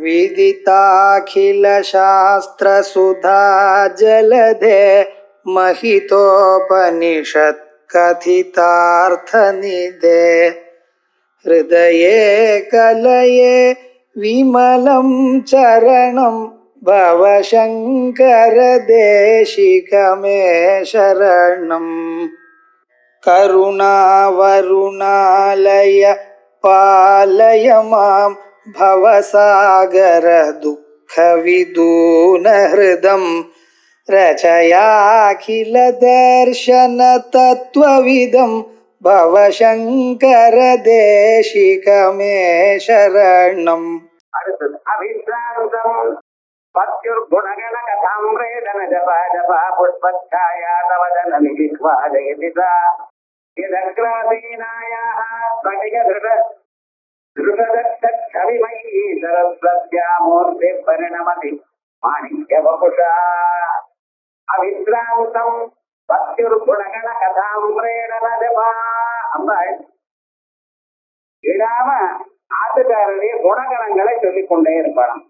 विदिताखिलशास्त्रसुधा जलधे महितोपनिषत् कथितार्थनिधे हृदये कलये विमलं चरणं भवशङ्कर देशिकमे शरणम् करुणावरुणालय पालय मां भवसागर दुःखविदूनहृदं रचयाखिल दर्शन तत्त्वविदं भवशङ्कर देशिकमे शरणम्. पत्युर्गुणगण कथामृतन जपा जपा पुष्पच्छाया तव जननि विश्वा जयति सा यदग्रासीनायाः स्फटिकधृतच्छविमयी सरस्वत्यामूर्ति परिणमति माणिक्यवपुषा अविश्रान्तं पत्युर्गुणगण कथामृतन जपा அம்பாள் இடாம ஆத்துக்காரருடைய குணகணங்களை சொல்லிக் கொண்டே இருப்பாராம்.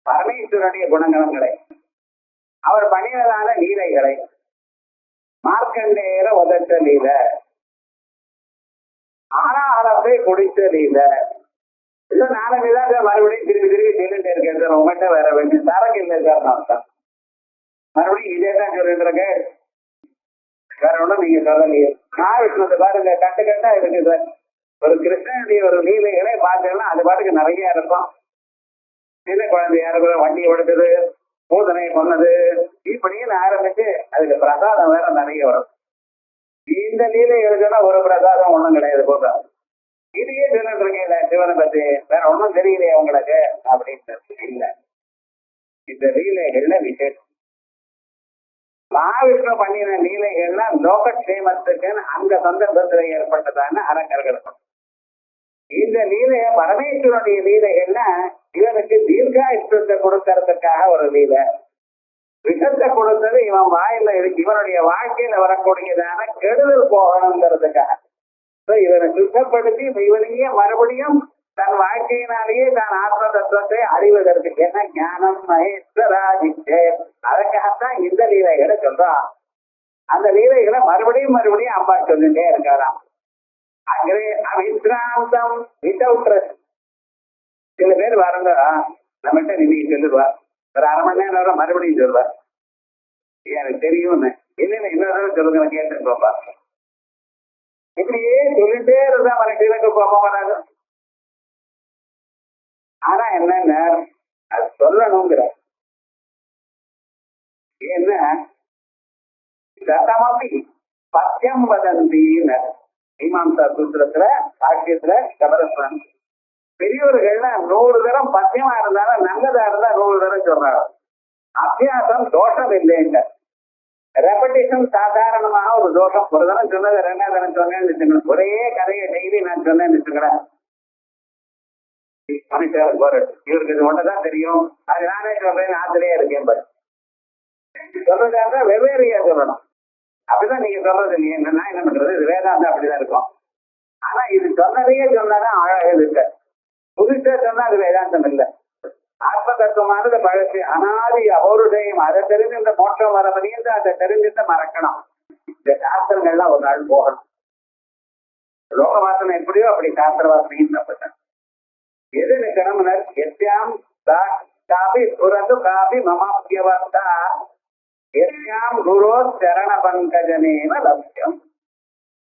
பரமேஸ்வரனுடைய குணகணங்களை, அவர் பண்ணினதான லீலைகளை, மார்க்கண்டேயர உதட்ட லீல, ஆனாளத்தை குடித்த லீல, இல்ல நாலு மறுபடியும் திரும்பி திரும்பி சொல்லிட்டு இருக்கேன் சார். உங்கள்கிட்ட வேற வேண்டிய சரக்கு இல்லை சார். நான் சார் மறுபடியும் இதே தான் சொல்லிட்டு இருக்கேன், வேற ஒன்றும் நீங்க சொல்லலையே. நான் விஷ்ணு பாருங்க கட்டு கட்டா இருக்கு சார். ஒரு கிருஷ்ணனுடைய ஒரு லீலைகளை பார்த்தீங்கன்னா அது பாட்டுக்கு நிறைய இருக்கும். சின்ன குழந்தையா இருக்கிற வண்டி ஓடுறது, பூதனை கொன்னது, இப்படின்னு ஆரம்பிச்சு அதுக்கு பிரசாதம் வேற நிறைய வரும். இந்த லீலைகளுக்குன்னா ஒரு பிரசாதம் ஒண்ணும் கிடையாது. போக இதையே சொல்லிட்டு இருக்கீங்கள சிவனை பத்தி, வேற ஒன்றும் தெரியலையே உங்களுக்கு அப்படின்னு இல்ல. இந்த லீலைகள்ல விசேஷம். மகாவிஷ்ணு பண்ணின லீலைகள்லாம் லோகக்ஷேமத்துக்குன்னு அந்த சந்தர்ப்பத்துல ஏற்பட்டதான அரங்கர்களுக்கும். இந்த லீலைய பரமேஸ்வரனுடைய லீலைகள்னா இவனுக்கு தீர்காயுஷ்டத்தை கொடுக்கறதுக்காக ஒரு லீலை. விஷத்தை கொடுத்தது இவன் வாயில இருக்கு, இவனுடைய வாழ்க்கையில வரக்கூடியதான கெடுதல் போகணுங்கிறதுக்காக இவனை சுத்தப்படுத்தி இவனையே மறுபடியும் தன் வாழ்க்கையினாலேயே தான் ஆத்ம தத்துவத்தை அறிவதற்கு என்ன ஞானம் மகேஸ்வராஜிச்சே. அதற்காகத்தான் இந்த லீலைகளை சொல்றான். அந்த லீலைகளை மறுபடியும் மறுபடியும் அம்பா சொல்லிட்டே இருக்காராம். அங்கே அவித்ராந்தம் வித்தவுட் ரெஸ்ட். சில பேர் வரங்க நம்மகிட்ட இன்னைக்கு சொல்லுவா, ஒரு அரை மணி நேரம் மறுபடியும் சொல்லுவா, எனக்கு தெரியும்னு. இல்லைன்னு இன்னொரு சொல்லுங்க, நான் கேட்டு பாப்பா. இப்படியே சொல்லிட்டே இருந்தா மனக்கு எனக்கு கோபம் வராது. ஆனா என்னென்ன அது சொல்லணுங்கிற ஏன்னா சதமபி பத்தியம் வதந்தின்னு மீமாம்சா சூத்திரத்துல சாட்சியத்துல கபரஸ்வாமி பெரியவர்கள்னா 100 தரம் பத்தியமா இருந்தாலும் நல்லதா இருந்தா 100 தரம் சொல்றாங்க. அபியாசம் தோஷம் இல்லைங்க. ரெபடிஷன் சாதாரணமாக ஒரு தோஷம். ஒரு தரம் சொன்னது 2ஆவது தரம் சொன்னேன்னு வச்சுக்கணும். ஒரே கதையை டெய்லி நான் சொன்னேன்னு வச்சுக்கிறேன், இவருக்கு இது ஒண்ணுதான் தெரியும், அது நானே சொல்றேன்னு ஆத்திரையா இருக்கேன். சொல்றதா வெவ்வேறையா சொல்லணும். அப்படிதான் நீங்க சொல்றது இல்லையா, என்னன்னா என்ன பண்றது, இது வேதாந்தம் அப்படிதான் இருக்கும். ஆனா இது சொன்னதையே சொன்னாதான் அழகாக இருக்கு. புதுசா சொன்னா அது வேதாந்தம் இல்லை. ஆத்ம தத்துவமானது பழசு அனாதி அவருடையும். அதை தெரிஞ்சிருந்த மோட்சம் வர வரையும் அதை தெரிஞ்சிருந்த மறக்கணும். இந்த சாஸ்திரங்கள்லாம் ஒரு நாள் போகணும். லோக வாசனை எப்படியோ அப்படி சாஸ்திர வாசனையும் தப்பட்டேன். எது நிற்கணும்னர் எஸ்யாம் காபி சுரது காபி மமாபியவர்த்தா எஸ்யாம் குரு சரண பங்கஜனேன லட்சியம்.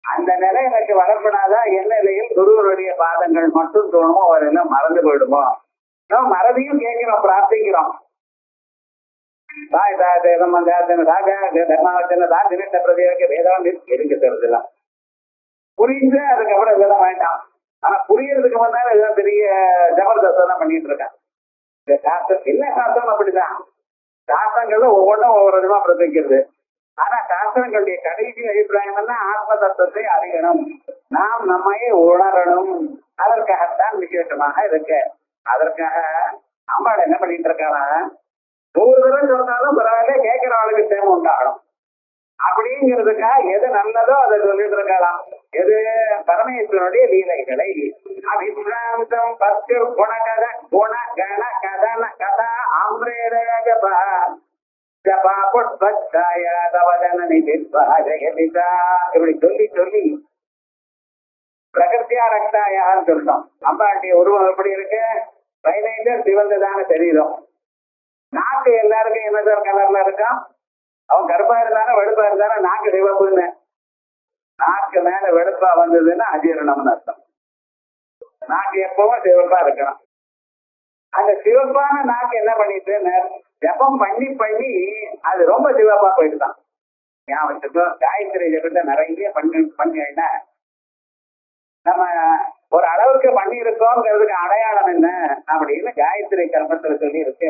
அந்த நிலை எனக்கு வரப்படாதான் என்ன நிலையில் குருவருடைய பாதங்கள் மட்டும் தோணுமோ அவரெல்லாம் மறந்து போயிடுமோ. நம்ம மறதியும் கேட்கிறோம், பிரார்த்திக்கிறோம். தாய் தாத்தேதம் தர்மாவச்சன தாத்தினிட்ட பிரதிகளுக்கு வேதாந்தி எதுக்கு தருதுலாம் புரிஞ்சு அதுக்கப்புறம் இதெல்லாம் வேண்டாம். ஆனா புரியறதுக்கு முன்னால இதெல்லாம் பெரிய ஜபர்தஸ்தம் தான் பண்ணிட்டு இருக்காங்க. இந்த சாஸ்திரம் என்ன சாஸ்திரம் அப்படிதான். சாஸ்திரங்கள்ல ஒவ்வொன்றும் ஒவ்வொரு விதமா பிரதிக்கிறது. ஆனா சாஸ்திரங்களுடைய கடைசி அபிப்பிராயம் எல்லாம் ஆத்ம தத்துவத்தை அறியணும், நாம் நம்மையே உணரணும். அதற்காகத்தான் விசேஷமாக இருக்கு. அதற்காக அம்பாள் என்ன பண்ணிட்டு இருக்காங்க, 100 தடவை சொன்னாலும் பரவாயில்ல, கேட்கிற ஆளுக்கு சேமம் உண்டாகணும். அப்படிங்கிறதுக்காக எது நல்லதோ அதை சொல்லிட்டு இருக்கலாம். எது பரமேஸ்வரனுடைய லீலைகளை அபிப்ராந்தம் பத்து குணகத குண கண கதன கதா ஆம்ரேரகபா ஜபா புஷ்பச்சாய தவதன நிதித்வா ஜெகதிதா இப்படி சொல்லி சொல்லி பிரகிருத்தியா ரக்தாயான்னு சொல்லிட்டோம். அம்பாண்டிய உருவம் எப்படி இருக்கு? 15 சிவந்ததான சரீரம். நாக்கு எல்லாருக்கும் என்ன சார் கலர்ல இருக்கும்? அவன் கருப்பா இருந்தாலும் வெளுப்பா இருந்தாலும் நாக்கு சிவப்புன்னு. நாக்கு மேல வெளுப்பா வந்ததுன்னா அஜீரணம்னு அர்த்தம். நாக்கு எப்பவும் சிவப்பா இருக்கணும். அந்த சிவப்பான நாக்கு என்ன பண்ணிட்டு ஜபம் பண்ணி பண்ணி அது ரொம்ப சிவப்பா போயிட்டுதான். ஞாபகத்துக்கும் காயத்ரி ஜபத்தை நிறைய பண்ணினா நம்ம ஒரு அளவுக்கு பண்ணி இருக்கோங்கிறதுக்கு அடையாளம் என்ன அப்படின்னு காயத்ரி கர்மத்துல சொல்லி இருக்கு.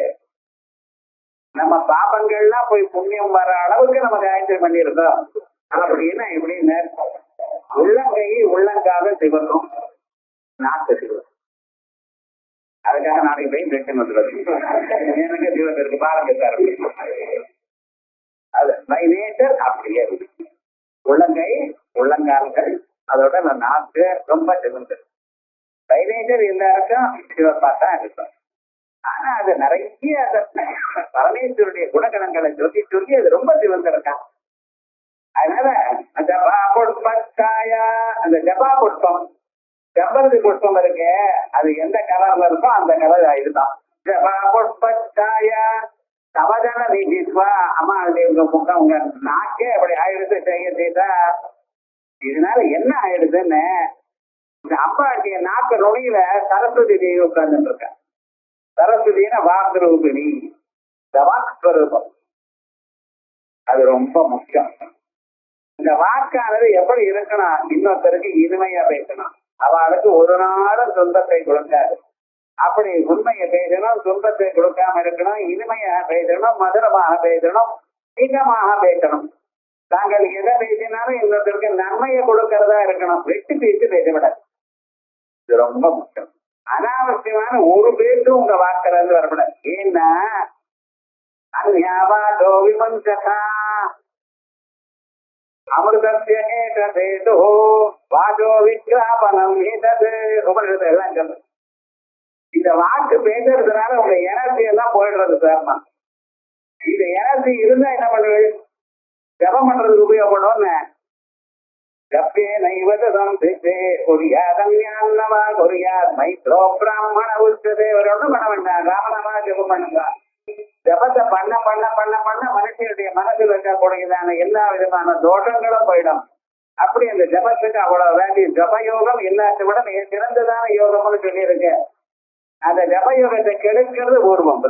நம்ம பாபங்கள்லாம் போய் புண்ணியம் வர அளவுக்கு நம்ம காயத்ரி பண்ணியிருக்கோம் அப்படின்னு இப்படின்னு உள்ளங்கை உள்ளங்கால சிவக்கும் நாக்கு சிவம். அதுக்காக நாளைக்கு போய் பிரச்சனை வந்துடுறது. எனக்கு சிவன் இருக்கு பாருங்க சார். அது பை நேச்சர் அப்படியே உள்ளங்கை உள்ளங்கால்கள் அதோட நாக்கு ரொம்ப சிவந்து. பை நேச்சர் எல்லாருக்கும் சிவப்பா தான் இருக்கும். ஆனா அது நிறைய பரமேஸ்வருடைய குணகணங்களை சொல்லி சொல்லி அது ரொம்ப சிவந்திருக்கான். அதனால ஜபா புஷ்பச்சாயா அந்த ஜபா புஷ்பம் செம்பருத்தி புஷ்பம் இருக்கு, அது எந்த கலர்ல இருக்கோ அந்த கலர் இதுதான். ஜபா புஷ்பச்சாயா தவதன நிதித்வா அம்மா உங்க முகம் உங்க நாக்கே அப்படி ஆயிடுத்து செய்ய செய்தா. இதனால என்ன ஆயிடுதுன்னு இந்த அம்பாட்டிய நாக்கு நுனியில சரஸ்வதி தேவி உட்கார்ந்துட்டு இருக்க. சரஸ்வதினா வாக்குரூபிணி, இந்த வாக்குஸ்வரூபம் அது ரொம்ப முக்கியம். இந்த வாக்கானது எப்படி இருக்கணும்? இன்னொருத்தருக்கு இனிமையா பேசணும். அவளுக்கு ஒரு நாளும் துன்பத்தை கொடுக்காது. அப்படி உண்மையை பேசணும், துன்பத்தை கொடுக்காம இருக்கணும், இனிமையாக பேசணும், மதுரமாக பேசணும், தீகமாக பேசணும். தாங்கள் எதை பேசினாலும் இன்னொருத்தருக்கு நன்மையை கொடுக்கறதா இருக்கணும். வெட்டி பேசி பேசவிடாது. இது ரொம்ப முக்கியம். அனாவசியமான ஒரு பேரும் உங்க வாக்கில இருந்து வரக்கூடாது. ஏன்னா அந்யாவாதோ விமஞ்சகா அமிர்தஸ்ய ஏததேதோ வாஜோ விக்ராபனம் ஏதது உபனிஷத்து எல்லாம் சொல்லு. இந்த வாக்கு பேசுறதுனால உங்க எனர்ஜி எல்லாம் போயிடுறது சார்மா. இந்த எனர்ஜி இருந்தா என்ன பண்ணுவது? ஜபம் பண்றதுக்கு உபயோகப்படுவோம்னு ஜப்பே நைவதம் திசே குறியாதம் ஞானமா குறியாத் மைத்ரோ பிராமண உச்சதே ஒரு ஒன்றும் பண்ண வேண்டாம். ராமநாமா ஜபம் பண்ணுங்க. ஜபத்தை பண்ண பண்ண பண்ண பண்ண மனுஷனுடைய மனதில் இருக்கக்கூடியதான எல்லா விதமான தோஷங்களும் போயிடும். அப்படி அந்த ஜபத்துக்கு அவ்வளவு வேண்டிய ஜபயோகம் எல்லாத்தை விட மிக சிறந்ததான யோகம்னு சொல்லியிருக்கு. அந்த ஜபயோகத்தை கெடுக்கிறது பூர்வம்.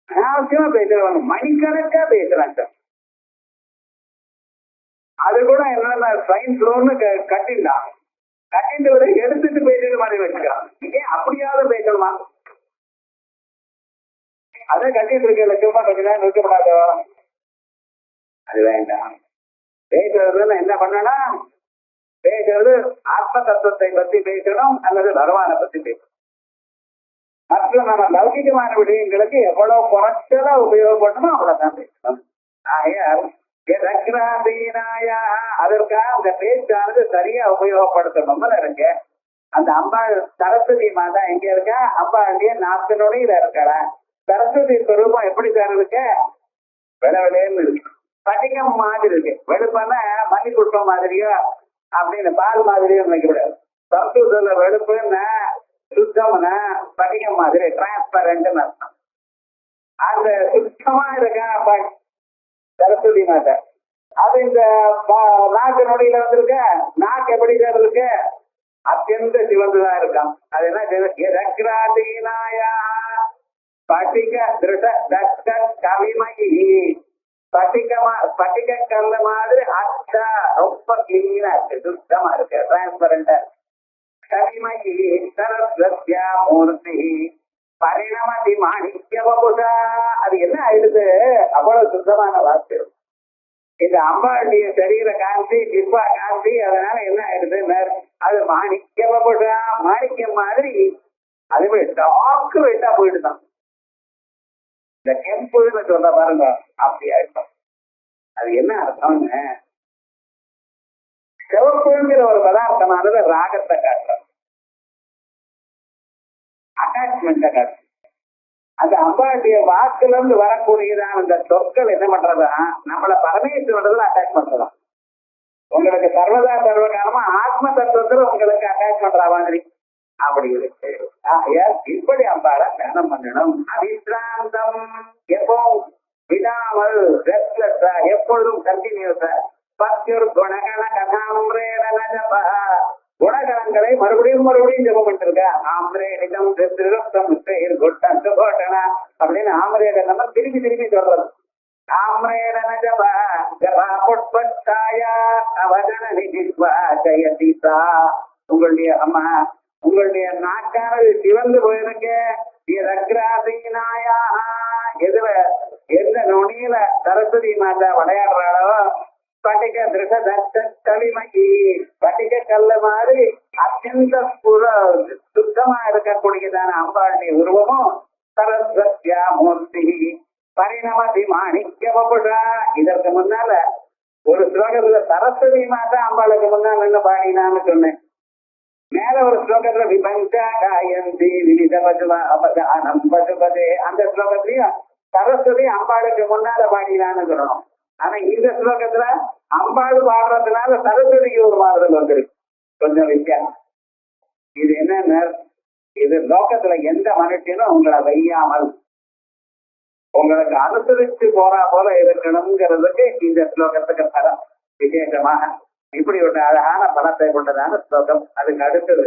அனாவசியமா பேசுறவங்க மணிக்கணக்கா பேசுறாங்க. அது கூட என்னன்னா சயின்ஸ் லோன்னு கட்டிண்டான். கட்டிட்டு விட எடுத்துட்டு பேசுறது மாதிரி வச்சுக்கலாம். ஏன் அப்படியாவது பேசணுமா? அதை கட்டிட்டு இருக்க லட்சமா கொஞ்ச நேரம் இருக்கக்கூடாதோ? அது வேண்டாம். பேசுறதுன்னு என்ன பண்ணணும்? பேசுறது ஆத்ம தத்துவத்தை பத்தி பேசணும் அல்லது பகவானை பத்தி பேசணும். மற்றும் நம்ம லௌகிகமான விடயங்களுக்கு எவ்வளவு குறைச்சதா உபயோகப்படணும் அவ்வளவுதான் பேசணும். ஆகையால் அதற்காக அந்த பேச்சானது சரியா உபயோகப்படுத்தணும்னு இருக்கு. அந்த அம்பா சரஸ்வதி மாதா எங்க இருக்கா? அம்பாண்டிய நாட்டு நுழையில இருக்கிற சரஸ்வதி ஸ்வரூபம் எப்படி சார் இருக்கு? விளவிலேன்னு இருக்கு. படிகம் மாதிரி இருக்கு. வெளுப்பான மணி புஷ்பம் மாதிரியோ அப்படின்னு பால் மாதிரியோ நினைக்கக்கூடாது. சரஸ்வதியில வெளுப்புன்னா சுத்தம்னா படிகம் மாதிரி டிரான்ஸ்பரண்ட் அர்த்தம். அந்த சுத்தமா இருக்கா அப்பா சரஸ்வதி மாதா. அது இந்த நாக்கு நொடியில வந்திருக்க. நாக்கு எப்படி சார் இருக்கு? அத்தியந்த சிவந்துதான் இருக்கான். அது என்ன? பட்டிக திருட தட்ட கவிமயி பட்டிக கல்ல மாதிரி அச்சா ரொம்ப கிளீனா இருக்கு, சுத்தமா இருக்கு, டிரான்ஸ்பரண்டா. கவிமயி சரஸ்வத்யா மூர்த்தி பரிணமதி மாணிக்க வபுஷா. அது என்ன ஆயிடுது? அவ்வளவு சுத்தமான வாக்கு. இந்த அம்பாளுடைய சரீர காந்தி திப்பா காந்தி. அதனால என்ன ஆயிடுது? அது மாணிக்க வபுஷா, மாணிக்கம் மாதிரி. அதுவே டாக்கு வெயிட்டா போயிட்டுதான். இந்த கெம்புன்னு சொல்ற பாருங்க, அப்படி ஆயிடும். அது என்ன அர்த்தம்னு, சிவப்புங்கிற ஒரு பதார்த்தமானது ராகத்தை காட்டும், அட்டாச்மெண்ட்டை காட்டும். அந்த அம்பாளுடைய வாக்குல இருந்து வரக்கூடியதான் அந்த சொற்கள் என்ன பண்றதா, நம்மள பரமேஸ்வரத்துல அட்டாச் பண்றதா. உங்களுக்கு சர்வதா சர்வகாலமா ஆத்ம தத்துவத்துல உங்களுக்கு அட்டாச் பண்ற மாதிரி அப்படி இருக்கு. இப்படி அம்பாளை தியானம் பண்ணணும். அபிசிராந்தம், எப்போ விடாமல் ரெஸ்ட்லெஸ்ஸா, எப்பொழுதும் கண்டினியூஸா. பக்திர் குணகண கதாம்ரேடனஜபா, குணகணங்களை மறுபடியும் மறுபடியும் ஜபம் பண்ணிருக்க. ஆம்ரேடிதம் திருத்தம் கொட்டந்து கோட்டனா அப்படின்னு ஆம்ரேட நம்ம திருப்பி திருப்பி சொல்றது. ஆம்ரேடன ஜபா ஜபா புட்பட்டாயா அவதன நிதித்வா ஜெயதீதா. உங்களுடைய அம்மா, உங்களுடைய நாக்கானது சிவந்து போயிருக்கு. ரக்ராசீனாயா, எதுல எந்த நுனியில சரஸ்வதி மாதா விளையாடுறாளோ, பட்டிக திருஷதளிமகி, பட்டிக கல்ல மாதிரி அத்தியந்த சுத்தமா இருக்கக்கூடியதான அம்பாளுடைய உருவமும் சரஸ்வத்யா மூர்த்தி பரிணமதி மாணிக்க வபுஷா. இதற்கு முன்னால ஒரு ஸ்லோகத்துல சரஸ்வதி மாதா அம்பாளுக்கு முன்னால என்ன பாடினான்னு சொன்னேன். மேல ஒரு ஸ்லோகத்துல விபஞ்சா காயந்தி வினித பசுவா அபதானம் பசுபதே, அந்த ஸ்லோகத்திலையும் சரஸ்வதி அம்பாளுக்கு முன்னால பாடினான்னு சொல்லணும். ஆனா இந்த ஸ்லோகத்துல அம்பாள் பாடுறதுனால சரஸ்வதிக்கு ஒரு மாறுதல் வந்துருக்கு, கொஞ்சம் வித்தியாசம். இது என்ன, இது லோகத்துல எந்த மனுஷனும் உங்களை வையாமல் உங்களுக்கு அனுசரிச்சு போறா போல இருக்கணுங்கிறதுக்கு இந்த ஸ்லோகத்துக்கு பலம் விசேஷமாக இப்படி ஒரு அழகான பலத்தை கொண்டதான ஸ்லோகம். அதுக்கு அடுத்தது